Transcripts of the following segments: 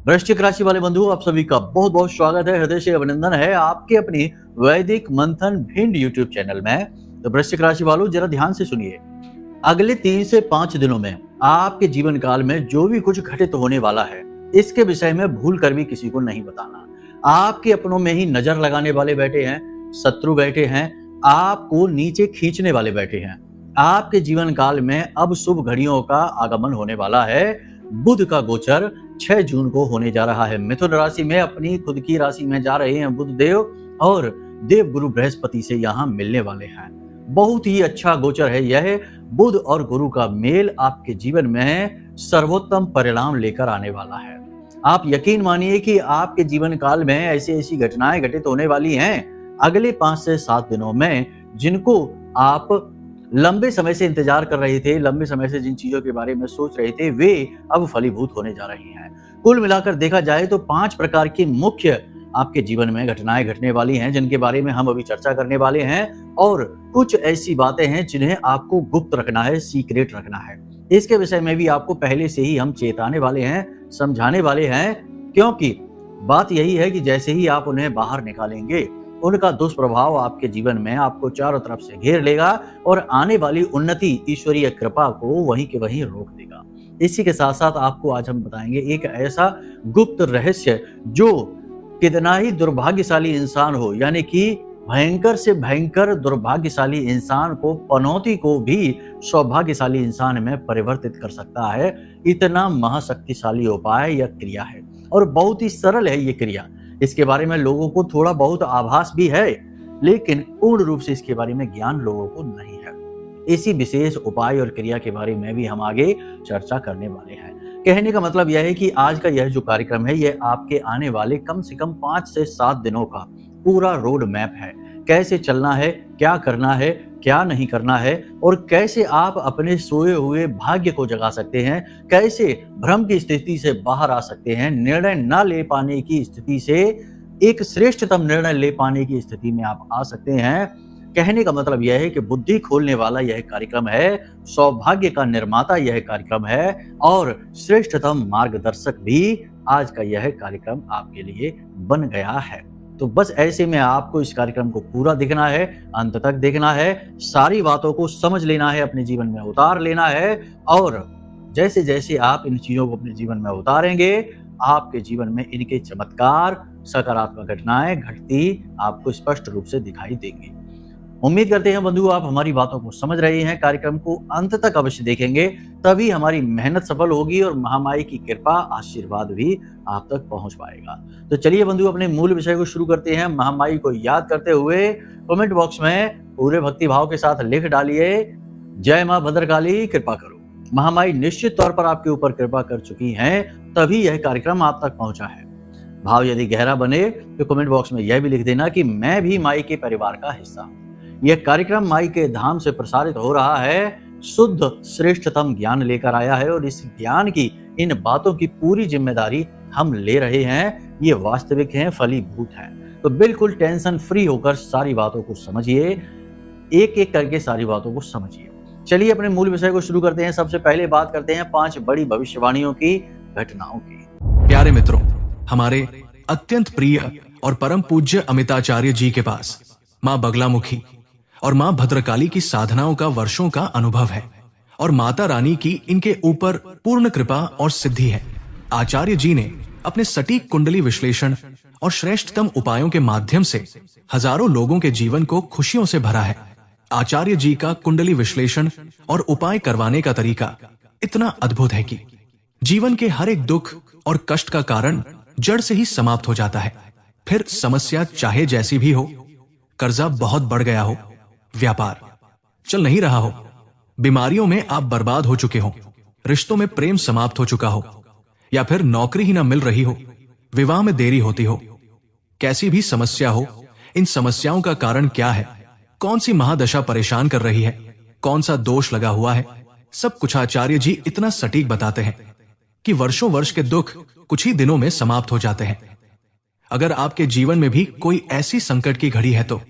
वृश्चिक राशि वाले बंधु, आप सभी का बहुत बहुत स्वागत है, हृदय से अभिनंदन है आपके अपनी वैदिक मंथन भिंड यूट्यूब चैनल में। तो वृश्चिक राशि वालों, जरा ध्यान से सुनिए। अगले 3 से 5 दिनों में आपके जीवन काल में जो भी कुछ घटित होने वाला है, इसके विषय में भूल कर भी किसी को नहीं बताना। आपके अपनों में ही नजर लगाने वाले बैठे हैं, शत्रु बैठे हैं, आपको नीचे खींचने वाले बैठे हैं। आपके जीवन काल में अब शुभ घड़ियों का आगमन होने वाला है। बुध का गोचर 6 जून को होने जा रहा है। मिथुन राशि में अपनी खुद की राशि में जा रहे हैं बुध देव, और देव गुरु बृहस्पति से यहाँ मिलने वाले हैं। बहुत ही अच्छा गोचर है यह। बुध और गुरु का मेल आपके जीवन में सर्वोत्तम परिणाम लेकर आने वाला है। आप यकीन मानिए कि आपके जीवन काल में ऐसी घटनाएं घटित होने वाली हैं अगले 5 से 7 दिनों में, जिनको आप लंबे समय से इंतजार कर रहे थे, लंबे समय से जिन चीजों के बारे में सोच रहे थे, वे अब फलीभूत होने जा रही हैं। कुल मिलाकर देखा जाए तो 5 प्रकार की मुख्य आपके जीवन में घटनाएं घटने वाली हैं, जिनके बारे में हम अभी चर्चा करने वाले हैं। और कुछ ऐसी बातें हैं जिन्हें आपको गुप्त रखना है, सीक्रेट रखना है। इसके विषय में भी आपको पहले से ही हम चेताने वाले हैं, समझाने वाले हैं, क्योंकि बात यही है कि जैसे ही आप उन्हें बाहर निकालेंगे, उनका दुष्प्रभाव आपके जीवन में आपको चारों तरफ से घेर लेगा और आने वाली उन्नति, ईश्वरीय कृपा को वहीं के वहीं रोक देगा। इसी के साथ साथ आपको आज हम बताएंगे एक ऐसा गुप्त रहस्य, जो कितना ही दुर्भाग्यशाली इंसान हो, यानी कि भयंकर से भयंकर दुर्भाग्यशाली इंसान को, पनौती को भी सौभाग्यशाली इंसान में परिवर्तित कर सकता है। इतना महाशक्तिशाली उपाय या क्रिया है, और बहुत ही सरल है ये क्रिया। इसके बारे में लोगों को थोड़ा बहुत आभास भी है, लेकिन पूर्ण रूप से इसके बारे में ज्ञान लोगों को नहीं है। इसी विशेष उपाय और क्रिया के बारे में भी हम आगे चर्चा करने वाले हैं। कहने का मतलब यह है कि आज का यह जो कार्यक्रम है, यह आपके आने वाले कम से कम 5 से 7 दिनों का पूरा रोड मैप है। कैसे चलना है, क्या करना है, क्या नहीं करना है, और कैसे आप अपने सोए हुए भाग्य को जगा सकते हैं, कैसे भ्रम की स्थिति से बाहर आ सकते हैं, निर्णय न ले पाने की स्थिति से एक श्रेष्ठतम निर्णय ले पाने की स्थिति में आप आ सकते हैं। कहने का मतलब यह है कि बुद्धि खोलने वाला यह कार्यक्रम है, सौभाग्य का निर्माता यह कार्यक्रम है, और श्रेष्ठतम मार्गदर्शक भी आज का यह कार्यक्रम आपके लिए बन गया है। तो बस ऐसे में आपको इस कार्यक्रम को पूरा देखना है, अंत तक देखना है, सारी बातों को समझ लेना है, अपने जीवन में उतार लेना है, और जैसे जैसे आप इन चीजों को अपने जीवन में उतारेंगे, आपके जीवन में इनके चमत्कार, सकारात्मक घटनाएं घटती आपको स्पष्ट रूप से दिखाई देंगी। उम्मीद करते हैं बंधु आप हमारी बातों को समझ रहे हैं। कार्यक्रम को अंत तक अवश्य देखेंगे, तभी हमारी मेहनत सफल होगी और महामाई की कृपा, आशीर्वाद भी आप तक पहुंच पाएगा। तो चलिए बंधु, अपने मूल विषय को शुरू करते हैं। महामाई को याद करते हुए कमेंट बॉक्स में पूरे भक्ति भाव के साथ लिख डालिए, जय मां भद्रकाली कृपा करो। महामाई निश्चित तौर पर आपके ऊपर कृपा कर चुकी हैं, तभी यह कार्यक्रम आप तक पहुंचा है। भाव यदि गहरा बने तो कमेंट बॉक्स में यह भी लिख देना कि मैं भी माई के परिवार का हिस्सा हूं। यह कार्यक्रम माई के धाम से प्रसारित हो रहा है, शुद्ध श्रेष्ठतम ज्ञान लेकर आया है, और इस ज्ञान की, इन बातों की पूरी जिम्मेदारी हम ले रहे हैं। ये वास्तविक हैं, फलीभूत हैं। तो बिल्कुल टेंशन फ्री होकर सारी बातों को समझिए, एक एक करके सारी बातों को समझिए। चलिए अपने मूल विषय को शुरू करते हैं। सबसे पहले बात करते हैं 5 बड़ी भविष्यवाणियों की, घटनाओं की। प्यारे मित्रों, हमारे अत्यंत प्रिय और परम पूज्य अमिताचार्य जी के पास माँ बगलामुखी और माँ भद्रकाली की साधनाओं का वर्षों का अनुभव है, और माता रानी की इनके ऊपर पूर्ण कृपा और सिद्धि है। आचार्य जी ने अपने सटीक कुंडली विश्लेषण और श्रेष्ठतम उपायों के माध्यम से हजारों लोगों के जीवन को खुशियों से भरा है। आचार्य जी का कुंडली विश्लेषण और उपाय करवाने का तरीका इतना अद्भुत है कि जीवन के हर एक दुख और कष्ट का कारण जड़ से ही समाप्त हो जाता है। फिर समस्या चाहे जैसी भी हो, कर्जा बहुत बढ़ गया हो, व्यापार चल नहीं रहा हो, बीमारियों में आप बर्बाद हो चुके हो, रिश्तों में प्रेम समाप्त हो चुका हो, या फिर नौकरी ही ना मिल रही हो, विवाह में देरी होती हो, कैसी भी समस्या हो, इन समस्याओं का कारण क्या है, कौन सी महादशा परेशान कर रही है, कौन सा दोष लगा हुआ है, सब कुछ आचार्य जी इतना सटीक बताते हैं कि वर्षों वर्ष के दुख कुछ ही दिनों में समाप्त हो जाते हैं। अगर आपके जीवन में भी कोई ऐसी संकट की घड़ी है, तो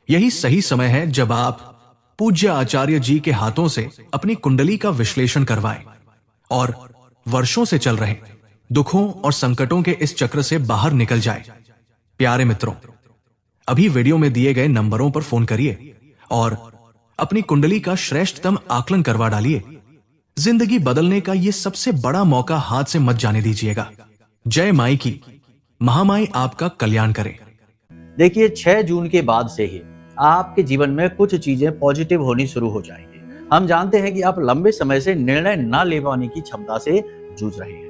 यही सही समय है जब आप पूज्य आचार्य जी के हाथों से अपनी कुंडली का विश्लेषण करवाएं और वर्षों से चल रहे दुखों और संकटों के इस चक्र से बाहर निकल जाए। प्यारे मित्रों, अभी वीडियो में दिए गए नंबरों पर फोन करिए और अपनी कुंडली का श्रेष्ठतम आकलन करवा डालिए। जिंदगी बदलने का यह सबसे बड़ा मौका हाथ से मत जाने दीजिएगा। जय माई की, महामाई आपका कल्याण करे। देखिए 6 जून के बाद से ही आपके जीवन में कुछ चीजें पॉजिटिव होनी शुरू हो जाएंगी। हम जानते हैं कि आप लंबे समय से निर्णय ना ले पाने की क्षमता से जूझ रहे हैं।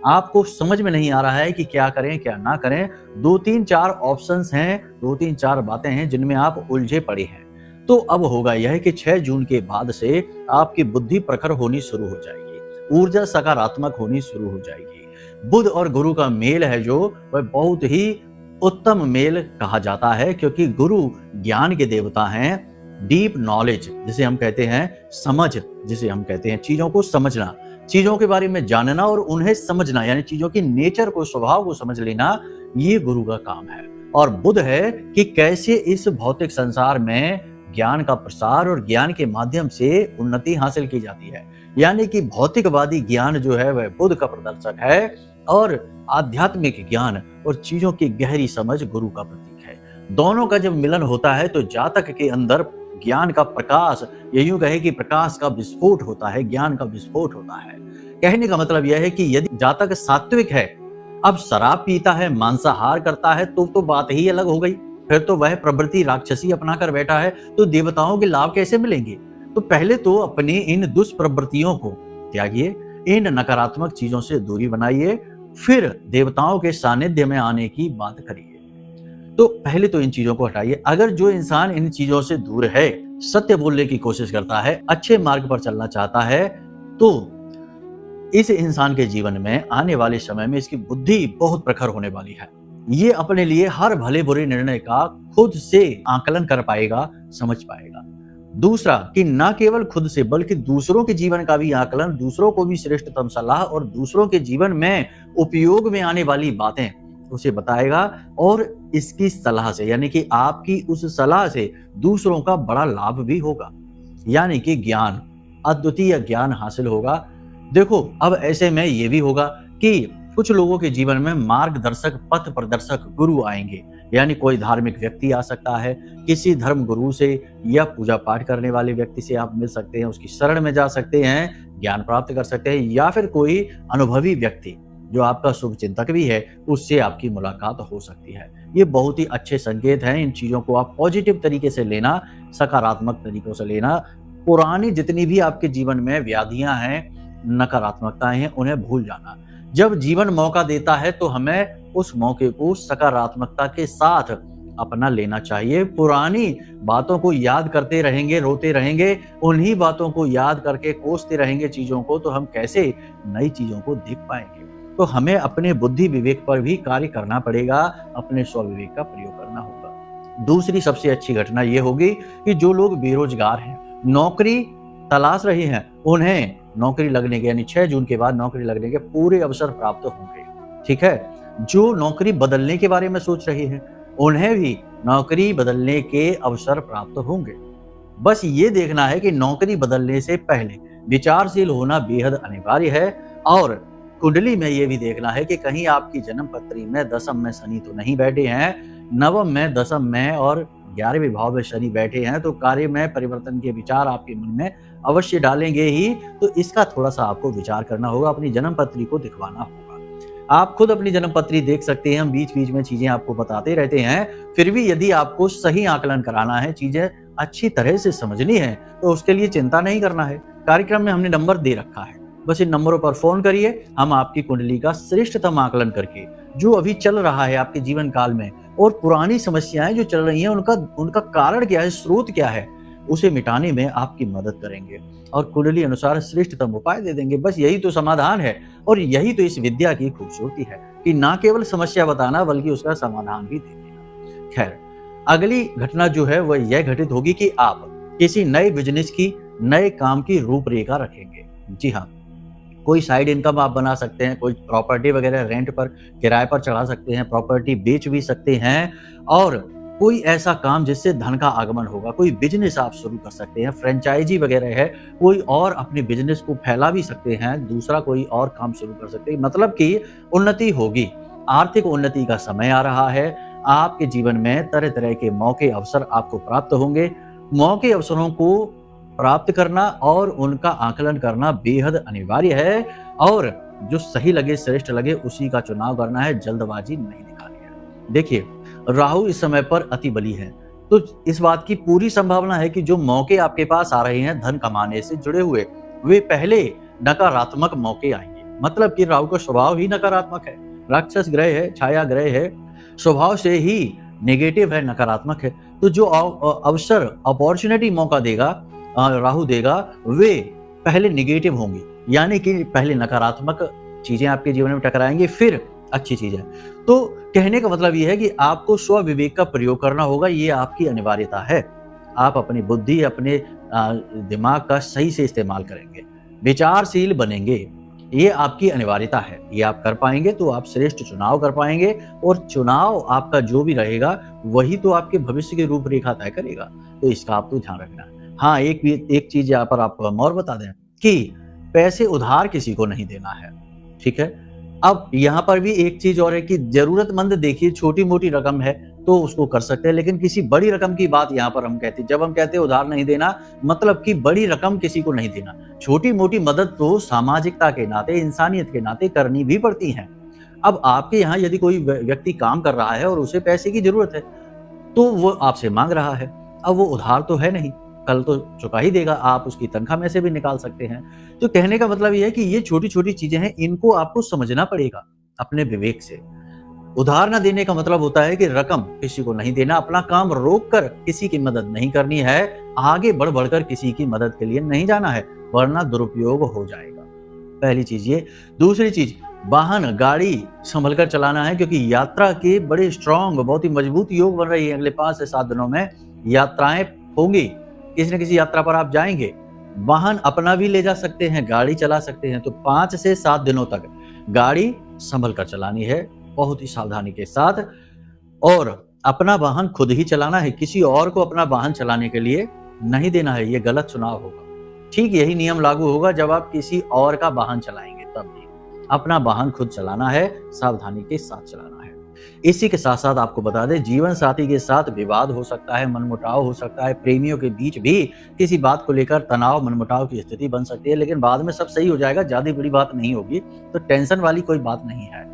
आपको समझ में नहीं आ रहा है कि क्या करें क्या ना करें। 2-3-4 ऑप्शंस हैं, 2-3-4 बातें हैं जिनमें आप उलझे पड़े हैं। तो अब होगा यह कि 6 जून के बाद से आपकी बुद्धि प्रखर होनी शुरू हो जाएगी, ऊर्जा सकारात्मक होनी शुरू हो जाएगी। बुध और गुरु का मेल है जो वह बहुत ही उत्तम मेल कहा जाता है, क्योंकि गुरु ज्ञान के देवता हैं। डीप नॉलेज जिसे हम कहते हैं, समझ जिसे हम कहते हैं, चीजों को समझना, चीजों के बारे में जानना और उन्हें समझना, यानी चीजों की नेचर को, स्वभाव को समझ लेना, ये गुरु का काम है। और बुध है कि कैसे इस भौतिक संसार में ज्ञान का प्रसार और ज्ञान के माध्यम से उन्नति हासिल की जाती है। यानी कि भौतिकवादी ज्ञान जो है वह बुध का प्रदर्शक है और आध्यात्मिक ज्ञान और चीजों की गहरी समझ गुरु का प्रतीक है। दोनों का जब मिलन होता है तो जातक के अंदर ज्ञान का प्रकाश, ये यूं कहे कि प्रकाश का विस्फोट होता है, ज्ञान का विस्फोट होता है। कहने का मतलब यह है कि यदि जातक सात्विक है, अब शराब पीता है, मांसाहार करता है, तो बात ही अलग हो गई। फिर तो वह प्रवृत्ति राक्षसी अपना कर बैठा है, तो देवताओं के लाभ कैसे मिलेंगे? तो पहले तो अपनी इन दुष्प्रवृत्तियों को त्यागिए, इन नकारात्मक चीजों से दूरी बनाइए, फिर देवताओं के सानिध्य में आने की बात करिए। तो पहले तो इन चीजों को हटाइए। अगर जो इंसान इन चीजों से दूर है, सत्य बोलने की कोशिश करता है, अच्छे मार्ग पर चलना चाहता है, तो इस इंसान के जीवन में आने वाले समय में इसकी बुद्धि बहुत प्रखर होने वाली है। ये अपने लिए हर भले बुरे निर्णय का खुद से आकलन कर पाएगा, समझ पाएगा। दूसरा कि न केवल खुद से बल्कि दूसरों के जीवन का भी आकलन, दूसरों को भी श्रेष्ठतम सलाह और दूसरों के जीवन में उपयोग में आने वाली बातें उसे बताएगा, और इसकी सलाह से, यानी कि आपकी उस सलाह से दूसरों का बड़ा लाभ भी होगा, यानी कि ज्ञान, अद्वितीय ज्ञान हासिल होगा। देखो अब ऐसे में ये भी होगा कि कुछ लोगों के जीवन में मार्गदर्शक, पथ प्रदर्शक गुरु आएंगे, यानी कोई धार्मिक व्यक्ति आ सकता है, किसी धर्म गुरु से या पूजा पाठ करने वाले व्यक्ति से आप मिल सकते हैं, उसकी शरण में जा सकते हैं, ज्ञान प्राप्त कर सकते हैं, या फिर कोई अनुभवी व्यक्ति जो आपका शुभ चिंतक भी है, उससे आपकी मुलाकात हो सकती है। ये बहुत ही अच्छे संकेत हैं। इन चीजों को आप पॉजिटिव तरीके से लेना, सकारात्मक तरीकों से लेना। पुरानी जितनी भी आपके जीवन में व्याधियां हैं, नकारात्मकताएं हैं, उन्हें भूल जाना। जब जीवन मौका देता है तो हमें उस मौके को सकारात्मकता के साथ अपना लेना चाहिए। पुरानी बातों को याद करते रहेंगे, रोते रहेंगे, उन्हीं बातों को याद करके कोसते रहेंगे चीजों को, तो हम कैसे नई चीजों को देख पाएंगे? तो हमें अपने बुद्धि विवेक पर भी कार्य करना पड़ेगा, अपने स्वविवेक का प्रयोग करना होगा। दूसरी सबसे अच्छी घटना यह होगी कि जो लोग बेरोजगार हैं, नौकरी तलाश रहे हैं, उन्हें नौकरी लगने के, यानी 6 जून के बाद नौकरी लगने के पूरे अवसर प्राप्त होंगे। ठीक है। जो नौकरी बदलने के बारे में सोच रहे हैं, उन्हें भी नौकरी बदलने के अवसर प्राप्त होंगे। बस ये देखना है कि नौकरी बदलने से पहले विचारशील होना बेहद अनिवार्य है, और कुंडली में ये भी देखना है कि कहीं आपकी जन्म पत्री में दशम में शनि तो नहीं बैठे हैं, नवम में, दशम में और 11वें भाव में शनि बैठे हैं, तो कार्य में परिवर्तन के विचार आपके मन में अवश्य डालेंगे ही। तो इसका थोड़ा सा आपको विचार करना होगा, अपनी जन्म पत्री को दिखवाना होगा। आप खुद अपनी जन्म पत्री देख सकते हैं, हम बीच बीच में चीजें आपको बताते रहते हैं। फिर भी यदि आपको सही आकलन कराना है, चीजें अच्छी तरह से समझनी है, तो उसके लिए चिंता नहीं करना है। कार्यक्रम में हमने नंबर दे रखा है, बस इन नंबरों पर फोन करिए। हम आपकी कुंडली का श्रेष्ठतम आकलन करके जो अभी चल रहा है आपके जीवन काल में, और पुरानी समस्याएं जो चल रही हैं, उनका कारण क्या है, स्रोत क्या है, उसे मिटाने में आपकी मदद करेंगे और कुंडली अनुसार श्रेष्ठतम उपाय दे देंगे। बस यही तो समाधान है, और यही तो इस विद्या की खूबसूरती है कि ना केवल समस्या बताना बल्कि उसका समाधान भी दे देना। खैर, अगली घटना जो है वह यह घटित होगी कि आप किसी नए बिजनेस की, नए काम की रूपरेखा रखेंगे। जी हाँ, कोई साइड इनकम आप बना सकते हैं, कोई प्रॉपर्टी वगैरह रेंट पर, किराए पर चढ़ा सकते हैं, प्रॉपर्टी बेच भी सकते हैं, और कोई ऐसा काम जिससे धन का आगमन होगा, कोई बिजनेस आप शुरू कर सकते हैं, फ्रेंचाइजी वगैरह है, कोई और अपने बिजनेस को फैला भी सकते हैं, दूसरा कोई और काम शुरू कर सकते हैं, मतलब कि उन्नति होगी। आर्थिक उन्नति का समय आ रहा है। आपके जीवन में तरह तरह के मौके अवसर आपको प्राप्त होंगे। मौके अवसरों को प्राप्त करना और उनका आकलन करना बेहद अनिवार्य है, और जो सही लगे, श्रेष्ठ लगे, उसी का चुनाव करना है, जल्दबाजी नहीं दिखानी है। देखिए, राहु इस समय पर अति बली है, तो इस बात की पूरी संभावना है कि जो मौके आपके पास आ रहे हैं धन कमाने से जुड़े हुए, वे पहले नकारात्मक मौके आएंगे। मतलब कि राहु का स्वभाव ही नकारात्मक है, राक्षस ग्रह है, छाया ग्रह है, स्वभाव से ही नेगेटिव है, नकारात्मक है। तो जो अवसर, अपॉर्चुनिटी, मौका देगा, राहु देगा, वे पहले नेगेटिव होंगी, यानी कि पहले नकारात्मक चीजें आपके जीवन में टकराएंगे, फिर अच्छी चीजें। तो कहने का मतलब ये है कि आपको स्व विवेक का प्रयोग करना होगा, ये आपकी अनिवार्यता है। आप अपनी बुद्धि, अपने दिमाग का सही से इस्तेमाल करेंगे, विचारशील बनेंगे, ये आपकी अनिवार्यता है। ये आप कर पाएंगे तो आप श्रेष्ठ चुनाव कर पाएंगे, और चुनाव आपका जो भी रहेगा वही तो आपके भविष्य की रूपरेखा तय करेगा। तो इसका आपको ध्यान रखना है। हाँ, एक चीज यहाँ पर आपको हम और बता दें कि पैसे उधार किसी को नहीं देना है, ठीक है। अब यहाँ पर भी एक चीज और है कि जरूरतमंद, देखिए छोटी मोटी रकम है तो उसको कर सकते हैं, लेकिन किसी बड़ी रकम की बात यहाँ पर हम कहते हैं। जब हम कहते हैं उधार नहीं देना, मतलब कि बड़ी रकम किसी को नहीं देना। छोटी मोटी मदद तो सामाजिकता के नाते, इंसानियत के नाते करनी भी पड़ती है। अब आपके यहाँ यदि कोई व्यक्ति काम कर रहा है और उसे पैसे की जरूरत है, तो वो आपसे मांग रहा है। अब वो उधार तो है नहीं, कल तो चुका ही देगा, आप उसकी तनख्वाह में से भी निकाल सकते हैं। तो कहने का मतलब ये है कि ये छोटी छोटी चीजें हैं, इनको आपको समझना पड़ेगा अपने विवेक से। उधार न देने का मतलब होता है कि रकम किसी को नहीं देना, अपना काम रोक कर किसी की मदद नहीं करनी है, आगे बढ़ बढ़कर किसी की मदद के लिए नहीं जाना है, वरना दुरुपयोग हो जाएगा। पहली चीज ये। दूसरी चीज, वाहन, गाड़ी संभल कर चलाना है, क्योंकि यात्रा के बड़े स्ट्रॉन्ग, बहुत ही मजबूत योग बन रही है। अगले 5 से 7 दिनों में यात्राएं होंगी, किसी न किसी यात्रा पर आप जाएंगे। वाहन अपना भी ले जा सकते हैं, गाड़ी चला सकते हैं। तो 5 से 7 दिनों तक गाड़ी संभल कर चलानी है, बहुत ही सावधानी के साथ, और अपना वाहन खुद ही चलाना है, किसी और को अपना वाहन चलाने के लिए नहीं देना है। ये गलत चुनाव होगा। ठीक यही नियम लागू होगा जब आप किसी और का वाहन चलाएंगे, तब भी अपना वाहन खुद चलाना है, सावधानी के साथ चलाना है। इसी के साथ साथ आपको बता दें, जीवन साथी के साथ विवाद हो सकता है, मनमुटाव हो सकता है, प्रेमियों के बीच भी किसी बात को लेकर तनाव, मनमुटाव की स्थिति बन सकती है, लेकिन बाद में सब सही हो जाएगा, ज्यादा बड़ी बात नहीं होगी, तो टेंशन वाली कोई बात नहीं है।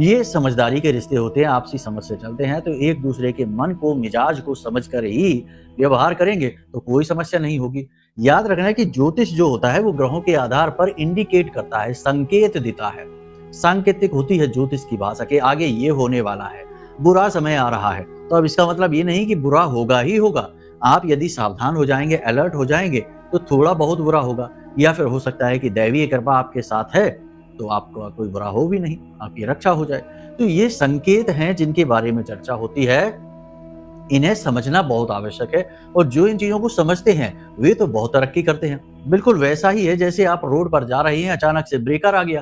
ये समझदारी के रिश्ते होते हैं, आपसी समझ से चलते हैं, तो एक दूसरे के मन को, मिजाज को समझकर ही व्यवहार करेंगे तो कोई समस्या नहीं होगी। याद रखना कि ज्योतिष जो होता है वो ग्रहों के आधार पर इंडिकेट करता है, संकेत देता है। सांकेतिक होती है ज्योतिष की भाषा के आगे ये होने वाला है, बुरा समय आ रहा है। तो अब इसका मतलब ये नहीं कि बुरा होगा ही होगा। आप यदि सावधान हो जाएंगे, अलर्ट हो जाएंगे, तो थोड़ा बहुत बुरा होगा, या फिर हो सकता है कि दैवीय कृपा आपके साथ है तो आपका कोई बुरा हो भी नहीं, आपकी रक्षा हो जाए। तो ये संकेत हैं जिनके बारे में चर्चा होती है, इन्हें समझना बहुत आवश्यक है। और जो इन चीजों को समझते हैं वे तो बहुत तरक्की करते हैं। बिल्कुल वैसा ही है जैसे आप रोड पर जा रहे हैं, अचानक से ब्रेकर आ गया,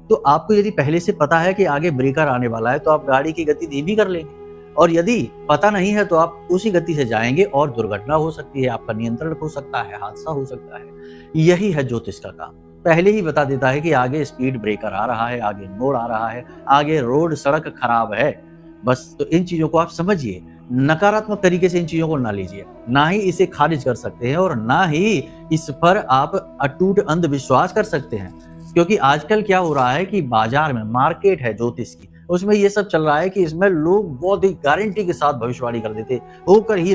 तो आपको यदि पहले से पता है कि आगे ब्रेकर आने वाला है तो आप गाड़ी की गति धीमी कर लेंगे, और यदि पता नहीं है तो आप उसी गति से जाएंगे और दुर्घटना हो सकती है, आपका नियंत्रण हो सकता है, हादसा हो सकता है। यही है ज्योतिष का काम, पहले ही बता देता है कि आगे स्पीड ब्रेकर आ रहा है, आगे मोड़ आ रहा है, आगे रोड सड़क खराब है। बस तो इन चीजों को आप समझिए, नकारात्मक तरीके से इन चीजों को ना लीजिए, ना ही इसे खारिज कर सकते हैं और ना ही इस पर आप अटूट अंधविश्वास कर सकते हैं। क्योंकि आजकल क्या हो रहा है कि बाजार में मार्केट है ज्योतिष की, उसमें ये सब चल रहा है कि इसमें लोग बहुत ही गारंटी के साथ भविष्यवाणी कर देते, होकर ही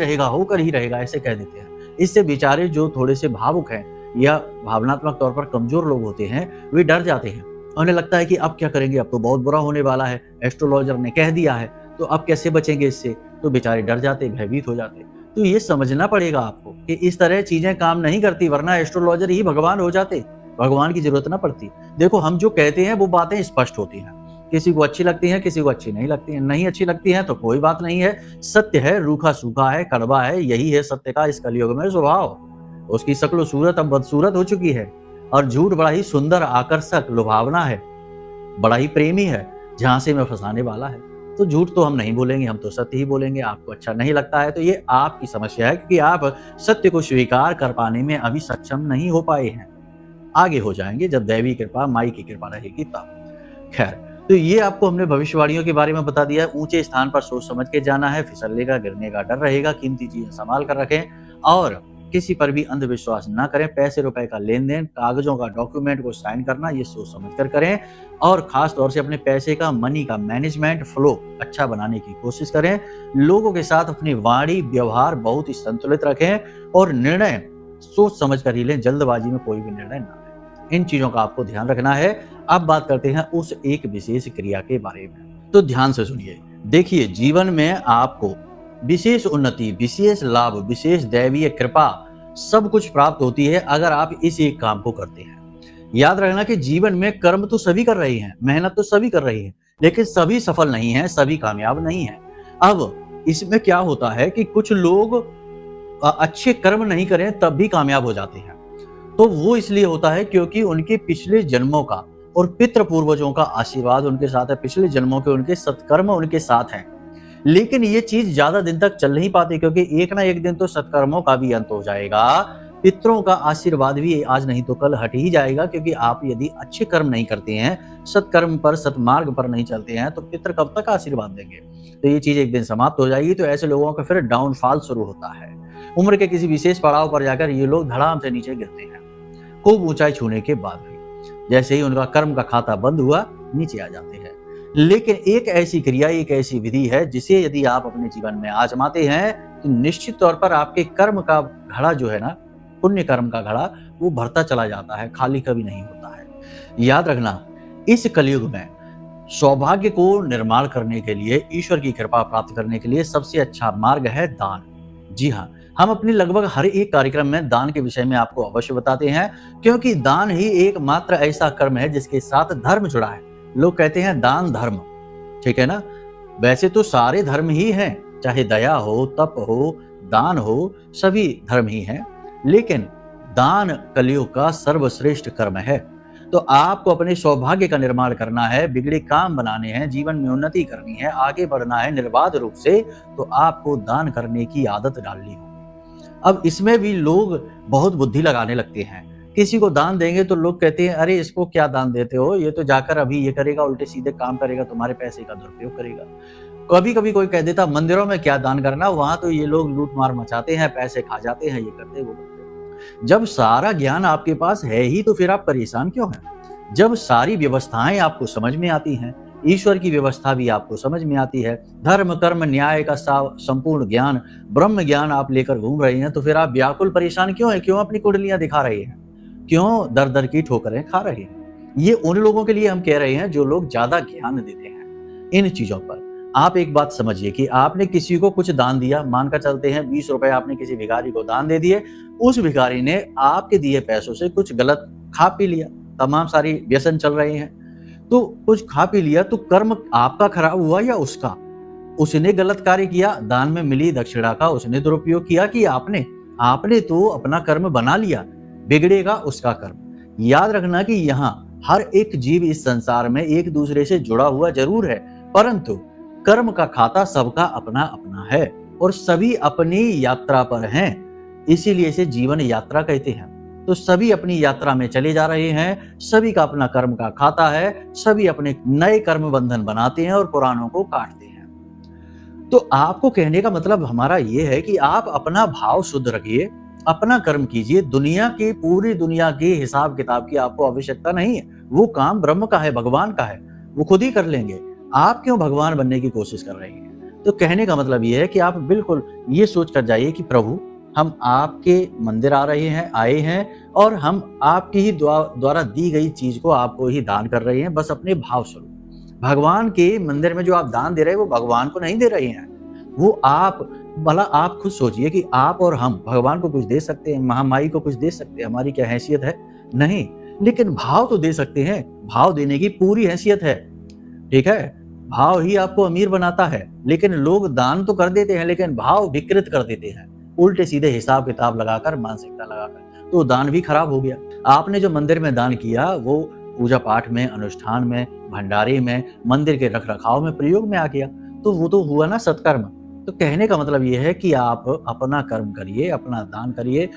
रहेगा ऐसे कह देते हैं। इससे बेचारे जो थोड़े से भावुक हैं या भावनात्मक तौर पर कमजोर लोग होते हैं, वे डर जाते हैं। उन्हें लगता है कि अब क्या करेंगे, अब तो बहुत बुरा होने वाला है, एस्ट्रोलॉजर ने कह दिया है, तो अब कैसे बचेंगे इससे। तो बेचारे डर जाते, भयभीत हो जाते। तो ये समझना पड़ेगा आपको कि इस तरह चीजें काम नहीं करती, वरना एस्ट्रोलॉजर ही भगवान हो जाते, भगवान की जरूरत ना पड़ती। देखो, हम जो कहते हैं वो बातें स्पष्ट होती हैं, किसी को अच्छी लगती हैं, किसी को अच्छी नहीं लगती हैं। नहीं अच्छी लगती हैं तो कोई बात नहीं है, सत्य है, रूखा सूखा है, कड़वा है, यही है सत्य का इस कलयुग में स्वभाव। उसकी शक्ल सूरत अब बदसूरत हो चुकी है, और झूठ बड़ा ही सुंदर, आकर्षक, लुभावना है, बड़ा ही प्रेमी है, झांसे में फंसाने वाला है। तो झूठ तो हम नहीं बोलेंगे, हम तो सत्य ही बोलेंगे। आपको अच्छा नहीं लगता है तो ये आपकी समस्या है, क्योंकि आप सत्य को स्वीकार कर पाने में अभी सक्षम नहीं हो पाए हैं। आगे हो जाएंगे जब दैवी कृपा, माई की कृपा रहेगी तब। खैर, तो ये आपको हमने भविष्यवाणियों के बारे में बता दिया। ऊंचे स्थान पर सोच समझ के जाना है, फिसलने का, गिरने का डर रहेगा, कीमती चीजें संभाल कर रखें और किसी पर भी अंधविश्वास ना करें। पैसे रुपए का लेन देन, कागजों का, डॉक्यूमेंट को साइन करना, ये सोच समझ कर करें और खास तौर से अपने पैसे का, मनी का मैनेजमेंट फ्लो अच्छा बनाने की कोशिश करें। लोगों के साथ अपनी वाणी व्यवहार बहुत ही संतुलित रखें और निर्णय सोच समझ कर ही लें, जल्दबाजी में कोई भी निर्णय ना लें। इन चीजों का आपको ध्यान रखना है। अब बात करते हैं उस एक विशेष क्रिया के बारे में, तो ध्यान से सुनिए। देखिए, जीवन में आपको विशेष उन्नति, विशेष लाभ, विशेष दैवीय कृपा सब कुछ प्राप्त होती है अगर आप इस एक काम को करते हैं। याद रखना कि जीवन में कर्म तो सभी कर रही हैं, मेहनत तो सभी कर रही हैं, लेकिन सभी सफल नहीं हैं, सभी कामयाब नहीं हैं। अब इसमें क्या होता है कि कुछ लोग अच्छे कर्म नहीं करें तब भी कामयाब हो जाते हैं। तो वो इसलिए होता है क्योंकि उनके पिछले जन्मों का और पितृ पूर्वजों का आशीर्वाद उनके साथ है, पिछले जन्मों के उनके सत्कर्म उनके साथ हैं। लेकिन ये चीज ज्यादा दिन तक चल नहीं पाती, क्योंकि एक ना एक दिन तो सत्कर्मों का भी अंत हो जाएगा, पितरों का आशीर्वाद भी आज नहीं तो कल हट ही जाएगा। क्योंकि आप यदि अच्छे कर्म नहीं करते हैं, सत्कर्म पर, सत्मार्ग पर नहीं चलते हैं, तो पितर कब तक आशीर्वाद देंगे? तो ये चीज एक दिन समाप्त हो जाएगी। तो ऐसे लोगों का फिर डाउनफॉल शुरू होता है। उम्र के किसी विशेष पड़ाव पर जाकर ये लोग धड़ाम से नीचे गिरते हैं, खूब ऊंचाई छूने के बाद भी। जैसे ही उनका कर्म का खाता बंद हुआ, नीचे आ जाते हैं। लेकिन एक ऐसी क्रिया, एक ऐसी विधि है जिसे यदि आप अपने जीवन में आजमाते हैं तो निश्चित तौर पर आपके कर्म का घड़ा जो है ना, पुण्य कर्म का घड़ा, वो भरता चला जाता है, खाली कभी नहीं होता है। याद रखना, इस कलयुग में सौभाग्य को निर्माण करने के लिए, ईश्वर की कृपा प्राप्त करने के लिए सबसे अच्छा मार्ग है दान। जी हाँ, हम अपने लगभग हर एक कार्यक्रम में दान के विषय में आपको अवश्य बताते हैं, क्योंकि दान ही एकमात्र ऐसा कर्म है जिसके साथ धर्म जुड़ा है। लोग कहते हैं दान धर्म, ठीक है ना? वैसे तो सारे धर्म ही हैं, चाहे दया हो, तप हो, दान हो, सभी धर्म ही हैं। लेकिन दान कलयुग का सर्वश्रेष्ठ कर्म है। तो आपको अपने सौभाग्य का निर्माण करना है, बिगड़े काम बनाने हैं, जीवन में उन्नति करनी है, आगे बढ़ना है निर्बाध रूप से, तो आपको दान करने की आदत डालनी होगी। अब इसमें भी लोग बहुत बुद्धि लगाने लगते हैं। किसी को दान देंगे तो लोग कहते हैं, अरे इसको क्या दान देते हो, ये तो जाकर अभी ये करेगा, उल्टे सीधे काम करेगा, तुम्हारे पैसे का दुरुपयोग करेगा। कभी कभी कोई कह देता, मंदिरों में क्या दान करना, वहां तो ये लोग लूट मार मचाते हैं, पैसे खा जाते हैं, ये करते वो करते। जब सारा ज्ञान आपके पास है ही तो फिर आप परेशान क्यों हैं? जब सारी व्यवस्थाएं आपको समझ में आती हैं, ईश्वर की व्यवस्था भी आपको समझ में आती है, धर्म कर्म न्याय का संपूर्ण ज्ञान, ब्रह्म ज्ञान आप लेकर घूम रहे हैं, तो फिर आप व्याकुल परेशान क्यों हैं? क्यों अपनी कुंडलियां दिखा रहे हैं? क्यों दर दर की ठोकरें खा रहे हैं? ये उन लोगों के लिए हम कह रहे हैं जो लोग ज्यादा ज्ञान देते हैं इन चीजों पर। आप एक बात समझिए कि आपने किसी को कुछ दान दिया, मानकर चलते हैं 20 रुपए आपने किसी भिखारी को दान दे दिए, उस भिखारी ने आपके दिए पैसों से कुछ गलत खा पी लिया, तमाम सारी व्यसन चल रहे हैं, तो कुछ खा पी लिया, तो कर्म आपका खराब हुआ या उसका? उसने गलत कार्य किया, दान में मिली दक्षिणा का उसने दुरुपयोग किया कि आपने तो अपना कर्म बना लिया, बिगड़ेगा उसका कर्म। याद रखना कि यहाँ हर एक जीव इस संसार में एक दूसरे से जुड़ा हुआ जरूर है, परंतु कर्म का खाता सबका अपना अपना है और सभी अपनी यात्रा पर हैं। इसीलिए इसे जीवन यात्रा कहते हैं। तो सभी अपनी यात्रा में चले जा रहे हैं, सभी का अपना कर्म का खाता है, सभी अपने नए कर्म बंधन बनाते हैं और पुरानों को काटते हैं। तो आपको कहने का मतलब हमारा ये है कि आप अपना भाव शुद्ध रखिए, अपना कर्म कीजिए। पूरी दुनिया के हिसाब किताब की आपको आवश्यकता नहीं है। वो काम ब्रह्म का है, भगवान का है, वो खुद ही कर लेंगे। आप क्यों भगवान बनने की कोशिश कर रहे हैं? तो कहने का मतलब ये है कि आप बिल्कुल ये सोच कर जाइए कि प्रभु, हम आपके मंदिर आए हैं और हम आपकी ही द्वारा दी गई चीज को आपको ही दान कर रहे हैं, बस अपने भाव स्वरूप। भगवान के मंदिर में जो आप दान दे रहे हैं वो भगवान को नहीं दे रहे हैं, वो आप खुद सोचिए कि आप और हम भगवान को कुछ दे सकते हैं, महामाई को कुछ दे सकते हैं, हमारी क्या हैसियत है? नहीं, लेकिन भाव तो दे सकते हैं। भाव देने की पूरी हैसियत है, ठीक है? भाव ही आपको अमीर बनाता है। लेकिन लोग दान तो कर देते हैं, लेकिन भाव विकृत कर देते हैं, उल्टे सीधे हिसाब किताब लगाकर, मानसिकता लगाकर, तो दान भी खराब हो गया। आपने जो मंदिर में दान किया वो पूजा पाठ में, अनुष्ठान में, भंडारे में, मंदिर के रख रखाव में प्रयोग में आ गया। तो वो तो हुआ ना सत्कर्म। तो कहने का मतलब ये है कि आप अपना कर्म करिए, अपना दान करिए।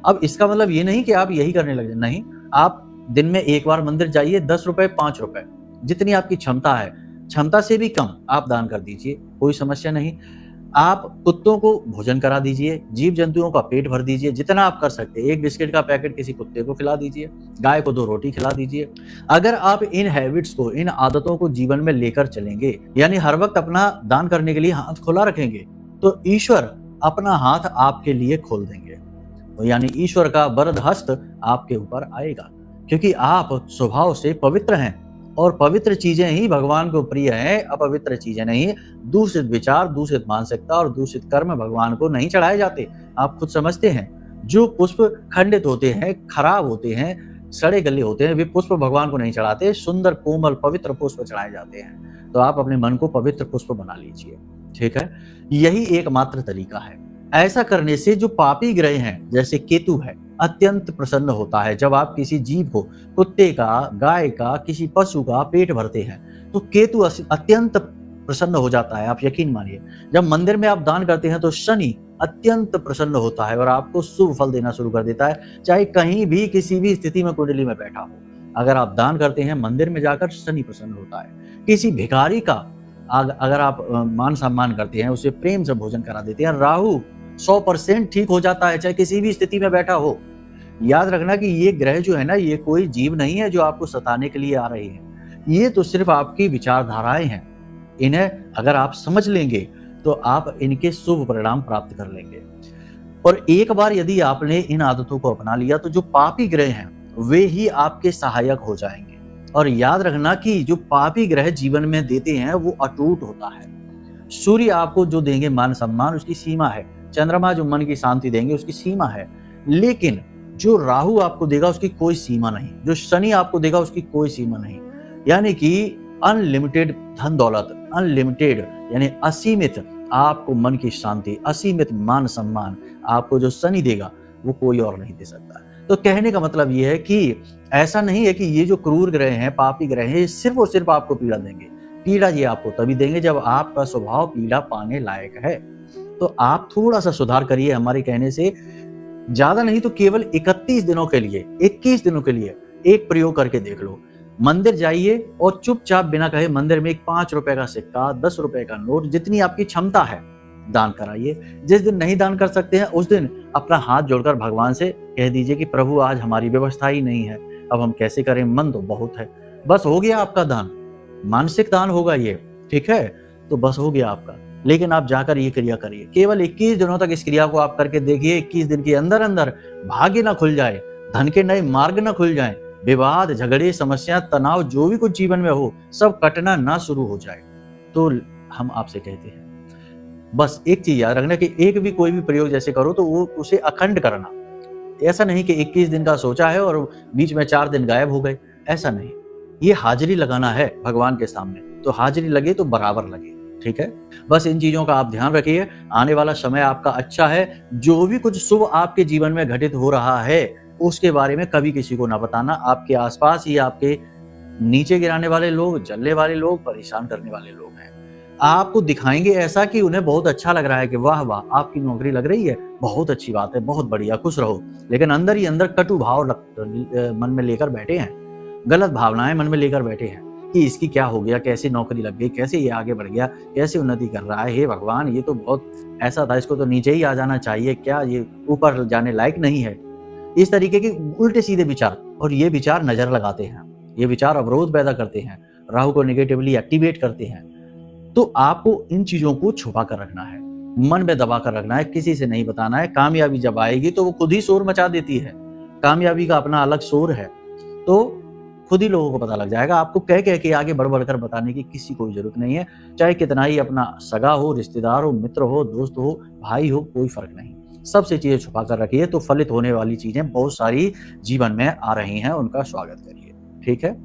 अब इसका मतलब ये नहीं कि आप यही करने लग जाए, नहीं। आप दिन में एक बार मंदिर जाइए, 10 रुपए, 5 रुपए, जितनी आपकी क्षमता है, क्षमता से भी कम आप दान कर दीजिए, कोई समस्या नहीं। आप कुत्तों को भोजन करा दीजिए, जीव जंतुओं का पेट भर दीजिए, जितना आप कर सकते हैं। 1 बिस्किट का पैकेट किसी कुत्ते को खिला दीजिए, गाय को 2 रोटी खिला दीजिए। अगर आप इन हैबिट्स को, इन आदतों को जीवन में लेकर चलेंगे, यानी हर वक्त अपना दान करने के लिए हाथ खुला रखेंगे, तो ईश्वर अपना हाथ आपके लिए खोल देंगे। तो यानी ईश्वर का वरद हस्त आपके ऊपर आएगा, क्योंकि आप स्वभाव से पवित्र हैं और पवित्र चीजें ही भगवान को प्रिय हैं, अपवित्र चीजें नहीं। दूषित विचार, दूषित मानसिकता और दूषित कर्म भगवान को नहीं चढ़ाए जाते। आप खुद समझते हैं, जो पुष्प खंडित होते हैं, खराब होते हैं, सड़े गले होते हैं, वे पुष्प भगवान को नहीं चढ़ाते, सुंदर कोमल पवित्र पुष्प चढ़ाए जाते हैं। तो आप अपने मन को पवित्र पुष्प बना लीजिए, ठीक है। यही एकमात्र तरीका है। ऐसा करने से जो पापी ग्रह हैं, जैसे केतु है, अत्यंत प्रसन्न होता है। जब आप किसी जीव को, कुत्ते का, गाय का, किसी पशु का पेट भरते हैं, तो केतु अत्यंत प्रसन्न हो जाता है। आप यकीन मानिए, जब मंदिर में आप दान करते हैं तो शनि अत्यंत प्रसन्न होता है और आपको शुभ फल देना शुरू कर देता है, चाहे कहीं भी किसी भी स्थिति में कुंडली में बैठा हो। अगर आप दान करते हैं मंदिर में जाकर, शनि प्रसन्न होता है। किसी भिखारी का अगर आप मान सम्मान करते हैं, उसे प्रेम से भोजन करा देते हैं, राहु 100% ठीक हो जाता है, चाहे किसी भी स्थिति में बैठा हो। याद रखना कि ये ग्रह जो है ना, ये कोई जीव नहीं है जो आपको सताने के लिए आ रही है। ये तो सिर्फ आपकी विचारधाराएं हैं। इन्हें अगर आप समझ लेंगे तो आप इनके शुभ परिणाम प्राप्त कर लेंगे। और एक बार यदि आपने इन आदतों को अपना लिया, तो जो पापी ग्रह हैं वे ही आपके सहायक हो जाएंगे। और याद रखना कि जो पापी ग्रह जीवन में देते हैं वो अटूट होता है। सूर्य आपको जो देंगे मान सम्मान, उसकी सीमा है। चंद्रमा जो मन की शांति देंगे, उसकी सीमा है। लेकिन जो राहु आपको देगा उसकी कोई सीमा नहीं, जो शनि आपको देगा उसकी कोई सीमा नहीं। यानी कि अनलिमिटेड धन दौलत, अनलिमिटेड यानी असीमित आपको मन की शांति, असीमित मान सम्मान आपको जो शनि देगा वो कोई और नहीं दे सकता। तो कहने का मतलब ये है कि ऐसा नहीं है कि ये जो क्रूर ग्रह हैं, पापी ग्रह हैं, सिर्फ और सिर्फ आपको पीड़ा देंगे। पीड़ा ये आपको तभी देंगे जब आपका स्वभाव पीड़ा पाने लायक है। तो आप थोड़ा सा सुधार करिए हमारे कहने से। ज्यादा नहीं तो केवल 31 दिनों के लिए, 21 दिनों के लिए एक प्रयोग करके देख लो। मंदिर जाइए और चुपचाप बिना कहे मंदिर में एक 5 रुपए का सिक्का, 10 रुपए का नोट, जितनी आपकी क्षमता है दान कराइए। जिस दिन नहीं दान कर सकते हैं उस दिन अपना हाथ जोड़कर भगवान से कह दीजिए कि प्रभु आज हमारी व्यवस्था ही नहीं है, अब हम कैसे करें, मन तो बहुत है। बस हो गया आपका दान, मानसिक दान होगा ये, ठीक है। तो बस हो गया आपका। लेकिन आप जाकर ये क्रिया करिए, केवल 21 दिनों तक इस क्रिया को आप करके देखिए। 21 दिन के अंदर अंदर भाग्य ना खुल जाए, धन के नए मार्ग ना खुल जाए, विवाद, झगड़े, समस्या, तनाव जो भी कुछ जीवन में हो सब कटना ना शुरू हो जाए। तो हम आपसे कहते हैं बस एक चीज याद रखना कि एक भी कोई भी प्रयोग जैसे करो तो वो उसे अखंड करना। ऐसा नहीं कि 21 दिन का सोचा है और बीच में 4 दिन गायब हो गए, ऐसा नहीं। ये हाजिरी लगाना है भगवान के सामने, तो हाजिरी लगे तो बराबर लगे, ठीक है। बस इन चीजों का आप ध्यान रखिए। आने वाला समय आपका अच्छा है। जो भी कुछ शुभ आपके जीवन में घटित हो रहा है उसके बारे में कभी किसी को ना बताना। आपके आसपास ही आपके नीचे गिराने वाले लोग, जलने वाले लोग, परेशान करने वाले लोग हैं। आपको दिखाएंगे ऐसा कि उन्हें बहुत अच्छा लग रहा है कि वाह वाह आपकी नौकरी लग रही है, बहुत अच्छी बात है, बहुत बढ़िया, खुश रहो। लेकिन अंदर ही अंदर कटु भाव मन में लेकर बैठे हैं, गलत भावनाएं मन में लेकर बैठे हैं कि इसकी क्या हो गया, कैसे नौकरी लग गई, कैसे ये आगे बढ़ गया, कैसे उन्नति कर रहा है, हे भगवान ये तो बहुत ऐसा था, इसको तो नीचे ही आ जाना चाहिए, क्या ये ऊपर जाने लायक नहीं है। इस तरीके के उल्टे सीधे विचार, और ये विचार नजर लगाते हैं, ये विचार अवरोध पैदा करते हैं, राहु को नेगेटिवली एक्टिवेट करते हैं। तो आपको इन चीजों को छुपा कर रखना है, मन में दबा कर रखना है, किसी से नहीं बताना है। कामयाबी जब आएगी तो वो खुद ही शोर मचा देती है, कामयाबी का अपना अलग शोर है, तो खुद ही लोगों को पता लग जाएगा। आपको कह कह के आगे बढ़ बढ़कर बताने की किसी को जरूरत नहीं है, चाहे कितना ही अपना सगा हो, रिश्तेदार हो, मित्र हो, दोस्त हो, भाई हो, कोई फर्क नहीं। सबसे चीजें छुपा कर रखिए तो फलित होने वाली चीजें बहुत सारी जीवन में आ रही हैं, उनका स्वागत करिए, ठीक है।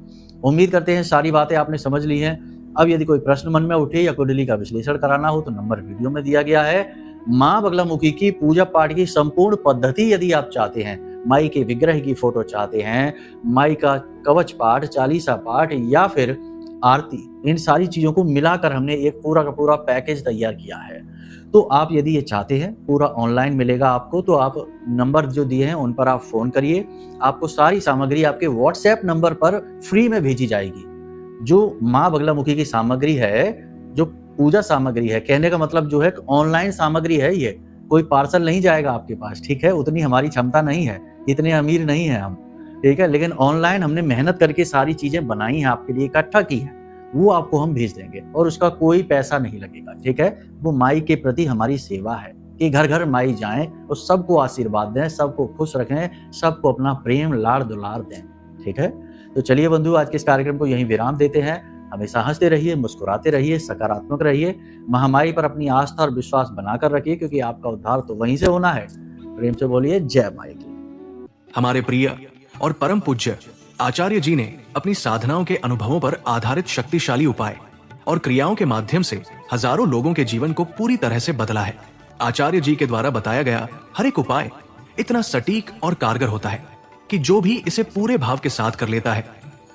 उम्मीद करते हैं सारी बातें आपने समझ ली हैं। अब यदि कोई प्रश्न मन में उठे या कुंडली का विश्लेषण कराना हो तो नंबर वीडियो में दिया गया है। माँ बगलामुखी की पूजा पाठ की संपूर्ण पद्धति यदि आप चाहते हैं, माई के विग्रह की फोटो चाहते हैं, माई का कवच पाठ, चालीसा पाठ या फिर आरती, इन सारी चीज़ों को मिलाकर हमने एक पूरा का पूरा पैकेज तैयार किया है। तो आप यदि ये चाहते हैं पूरा ऑनलाइन मिलेगा आपको, तो आप नंबर जो दिए हैं उन पर आप फ़ोन करिए। आपको सारी सामग्री आपके व्हाट्सएप नंबर पर फ्री में भेजी जाएगी। जो माँ बगलामुखी की सामग्री है, जो पूजा सामग्री है, कहने का मतलब जो है ऑनलाइन सामग्री है ये, कोई पार्सल नहीं जाएगा आपके पास, ठीक है? उतनी हमारी क्षमता नहीं है, इतने अमीर नहीं हैं हम, ठीक है? लेकिन ऑनलाइन हमने मेहनत करके सारी चीज़ें बनाई हैं, आपके लिए इकट्ठा की हैं, वो आपको हम भेज देंगे और उसका कोई पैसा नहीं लगेगा, ठीक है? वो माई के प्रति हमारी सेवा है कि घर-घर माई जाएँ और सबको आशीर्वाद दें, सबको खुश रखें, सबको अपना प्रेम, लाड़ दुलार दें, ठीक है? तो चलिए बंधु, आज के इस कार्यक्रम को यहीं विराम देते हैं। हमेशा हँसते रहिए, मुस्कुराते रहिए, सकारात्मक रहिए, महामाई पर अपनी आस्था और विश्वास बनाकर रखिए, क्योंकि आपका उद्धार तो वहीं से होना है। प्रेम से बोलिए जय माई की। हमारे प्रिय और परम पूज्य आचार्य जी ने अपनी साधनाओं के अनुभवों पर आधारित शक्तिशाली उपाय और क्रियाओं के माध्यम से हजारों लोगों के जीवन को पूरी तरह से बदला है। आचार्य जी के द्वारा बताया गया हर एक उपाय इतना सटीक और कारगर होता है कि जो भी इसे पूरे भाव के साथ कर लेता है,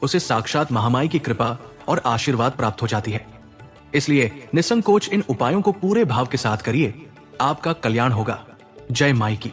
उसे साक्षात महामाई की कृपा और आशीर्वाद प्राप्त हो जाती है। इसलिए निसंकोच इन उपायों को पूरे भाव के साथ करिए, आपका कल्याण होगा। जय माई की।